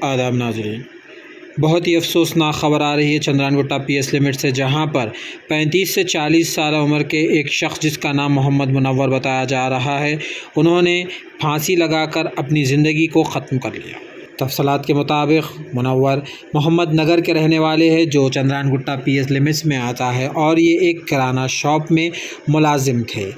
आदाब नाज़रीन, बहुत ही अफसोसनाक ख़बर आ रही है चंद्रान गुट्टा PS लिमिट से, जहां पर 35 से 40 साल उम्र के एक शख्स जिसका नाम मोहम्मद मुनव्वर बताया जा रहा है, उन्होंने फांसी लगाकर अपनी ज़िंदगी को ख़त्म कर लिया। तफसीलात के मुताबिक मुनव्वर मोहम्मद नगर के रहने वाले हैं, जो चंद्रान गुट्टा PS लिमिट्स में आता है, और ये एक किराना शॉप में मुलाजिम थे।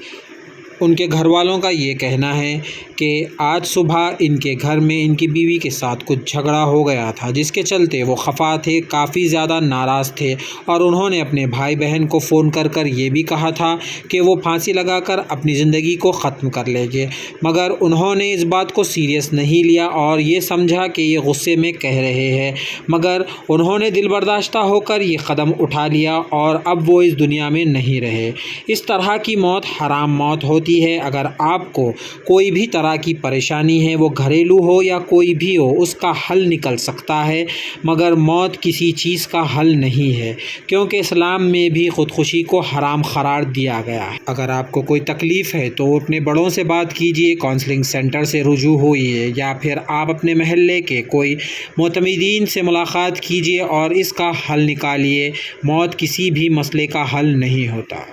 उनके घर वालों का ये कहना है कि आज सुबह इनके घर में इनकी बीवी के साथ कुछ झगड़ा हो गया था, जिसके चलते वो खफा थे, काफ़ी ज़्यादा नाराज़ थे, और उन्होंने अपने भाई बहन को फ़ोन कर कर ये भी कहा था कि वो फांसी लगाकर अपनी ज़िंदगी को ख़त्म कर लेंगे, मगर उन्होंने इस बात को सीरियस नहीं लिया और ये समझा कि ये गुस्से में कह रहे हैं, मगर उन्होंने दिल बर्दाश्ता होकर ये क़दम उठा लिया और अब वो इस दुनिया में नहीं रहे। इस तरह की मौत हराम मौत होती है। अगर आपको कोई भी तरह की परेशानी है, वो घरेलू हो या कोई भी हो, उसका हल निकल सकता है, मगर मौत किसी चीज़ का हल नहीं है, क्योंकि इस्लाम में भी ख़ुदकुशी को हराम करार दिया गया है। अगर आपको कोई तकलीफ़ है तो अपने बड़ों से बात कीजिए, काउंसलिंग सेंटर से रुजू होइए, या फिर आप अपने महल्ले के कोई मोतमिदीन से मुलाकात कीजिए और इसका हल निकालिए। मौत किसी भी मसले का हल नहीं होता।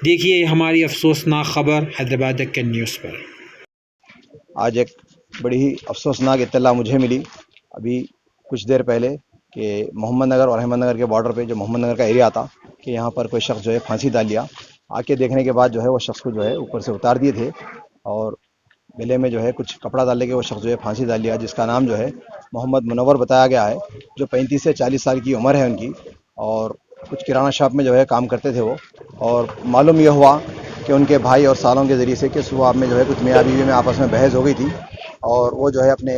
देखिए हमारी अफसोसनाक ख़बर हैदराबाद डेक्कन न्यूज़ पर। आज एक बड़ी ही अफसोसनाक इत्तला मुझे मिली अभी कुछ देर पहले कि मोहम्मद नगर और अहमदनगर के बॉर्डर पे, जो मोहम्मद नगर का एरिया था, कि यहाँ पर कोई शख्स जो है फांसी डाल लिया। आके देखने के बाद जो है वो शख्स को जो है ऊपर से उतार दिए थे और गले में जो है कुछ कपड़ा डाल के वो शख्स जो है फांसी डाल लिया, जिसका नाम जो है मोहम्मद मुनव्वर बताया गया है, जो 35 से 40 साल की उम्र है उनकी, और कुछ किराना शॉप में जो है काम करते थे वो। और मालूम यह हुआ कि उनके भाई और सालों के ज़रिए से कि सुबह में जो है कुछ मियाँ बीवी में आपस में बहस हो गई थी, और वो जो है अपने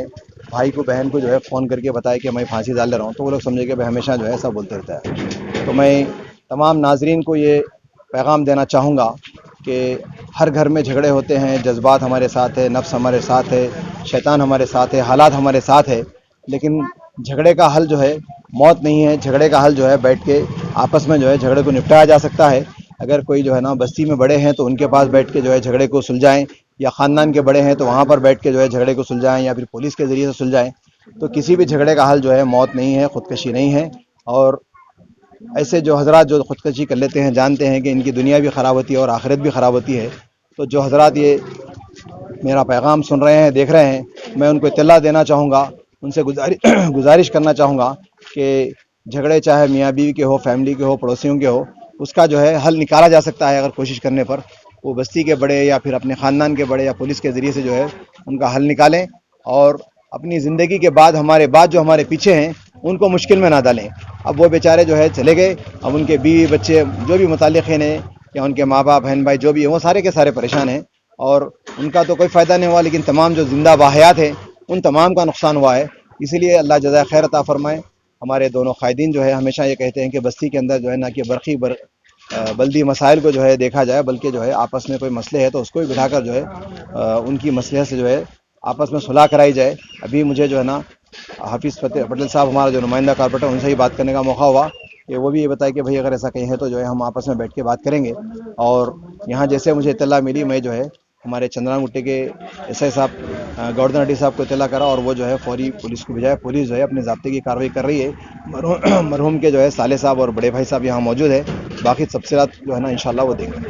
भाई को बहन को जो है फ़ोन करके बताया कि मैं फांसी डाल ले रहा हूँ, तो वो लोग समझे कि भाई हमेशा जो है ऐसा बोलते रहता है। तो मैं तमाम नाजरीन को ये पैगाम देना चाहूँगा कि हर घर में झगड़े होते हैं, जज्बात हमारे साथ है, नफ्स हमारे साथ है, शैतान हमारे साथ है, हालात हमारे साथ है, लेकिन झगड़े का हल जो है मौत नहीं है। झगड़े का हल जो है बैठ के आपस में जो है झगड़े को निपटाया जा सकता है। अगर कोई जो है ना बस्ती में बड़े हैं तो उनके पास बैठ के जो है झगड़े को सुलझाएं, या ख़ानदान के बड़े हैं तो वहाँ पर बैठ के जो है झगड़े को सुलझाएं, या फिर पुलिस के ज़रिए से सुलझाएं। तो किसी भी झगड़े का हल जो है मौत नहीं है, ख़ुदकशी नहीं है। और ऐसे जो हजरात जो ख़ुदकशी कर लेते हैं जानते हैं कि इनकी दुनिया भी ख़राब होती है और आखिरत भी ख़राब होती है। तो जो हजरात ये मेरा पैगाम सुन रहे हैं, देख रहे हैं, मैं उनको इत्तला देना चाहूँगा, उनसे गुजारिश करना चाहूँगा कि झगड़े चाहे मियाँ बीवी के हो, फैमिली के हो, पड़ोसियों के हो, उसका जो है हल निकाला जा सकता है अगर कोशिश करने पर। वो बस्ती के बड़े या फिर अपने ख़ानदान के बड़े या पुलिस के ज़रिए से जो है उनका हल निकालें, और अपनी ज़िंदगी के बाद हमारे बाद जो हमारे पीछे हैं उनको मुश्किल में ना डालें। अब वो बेचारे जो है चले गए, अब उनके बीवी बच्चे जो भी मुतालिक़ीन हैं या उनके माँ बाप बहन भाई जो भी हैं वो सारे के सारे परेशान हैं, और उनका तो कोई फ़ायदा नहीं हुआ, लेकिन तमाम जो ज़िंदा बाहयात हैं उन तमाम का नुकसान हुआ है। इसीलिए अल्लाह जज़ाए खैर अता फ़रमाए। हमारे दोनों क़ायदीन जो है हमेशा ये कहते हैं कि बस्ती के अंदर जो है ना कि बल्दी मसाइल को जो है देखा जाए, बल्कि जो है आपस में कोई मसले है तो उसको भी बिठाकर जो है उनकी मसले से जो है आपस में सुलह कराई जाए। अभी मुझे जो है ना हाफिज़ पटेल साहब, हमारा जो नुमाइंदा कारपोरेटर, उनसे ही बात करने का मौका हुआ कि वो भी ये बताए कि भाई अगर ऐसा कहीं है तो जो है हम आपस में बैठ के बात करेंगे। और यहाँ जैसे मुझे इत्तला मिली, मैं जो है हमारे चंद्रान गुट्टे के SI साहब गवर्धन रेड्डी साहब को इत्तला करा, और वो जो है फौरी पुलिस को भेजा। पुलिस जो है अपने ज़ाब्ते की कार्रवाई कर रही है। मरहूम के जो है साले साहब और बड़े भाई साहब यहाँ मौजूद है। बाकी तफसीलात जो है ना इंशाल्लाह वो देंगे।